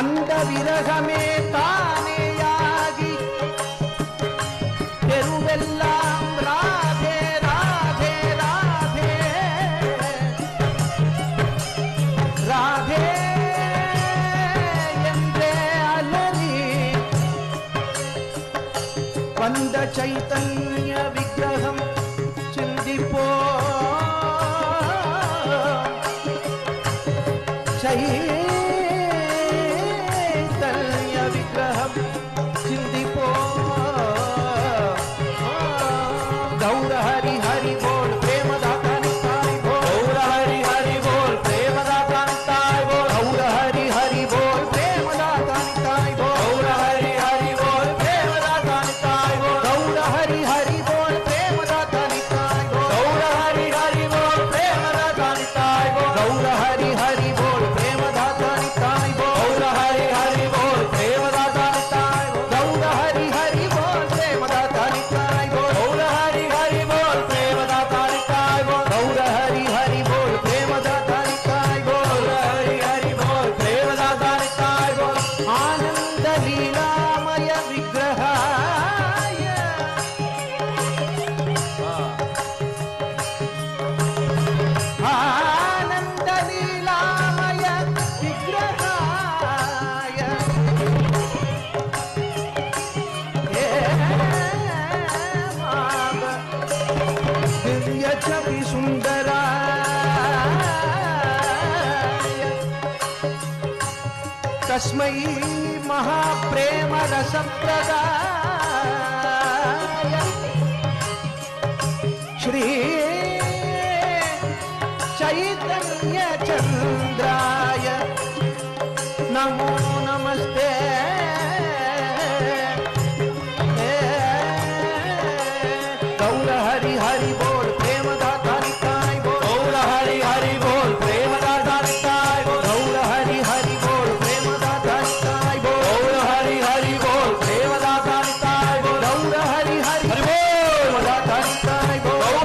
அந்த விரகமே தானேயாகி தெருவெல்லாம் ராதே ராதே ராதே ராதே என்றே அலறி வந்த சைத்தன்ய விக்கிரகம் சிந்திப்போ चैतन्य विग्रहं चिन्तिपो गौर हरि हरि बोल प्रेम दाता निताय बोल गौर हरि हरि बोल प्रेम दाता निताय बोल गौर हरि हरि बोल प्रेम दाता निताय बोल गौर हरि हरि बोल प्रेम दाता निताय बोल गौर हरि हरि बोल प्रेम दाता निताय बोल गौर हरि हरि बोल प्रेम दाता निताय बोल गौर हरि हरि बोल प्रेम दाता निताय बोल गौर हरि हरि बोल प्रेम दाता निताय बोल गौर हरि हरि बोल प्रेम दाता निताय बोल गौर हरि हरि बोल प्रेम दाता निताय बोल गौर हरि हरि बोल प्रेम दाता निताय बोल गौर हरि हरि बोल प्रेम दाता निताय बोल आनंद लीलामय विग्रहाय आनंद लीलामय विग्रहाय हे माम दिव्य छवि सुंदराय तस्मै महाप्रेम रसप्रदाय श्री चैतन्य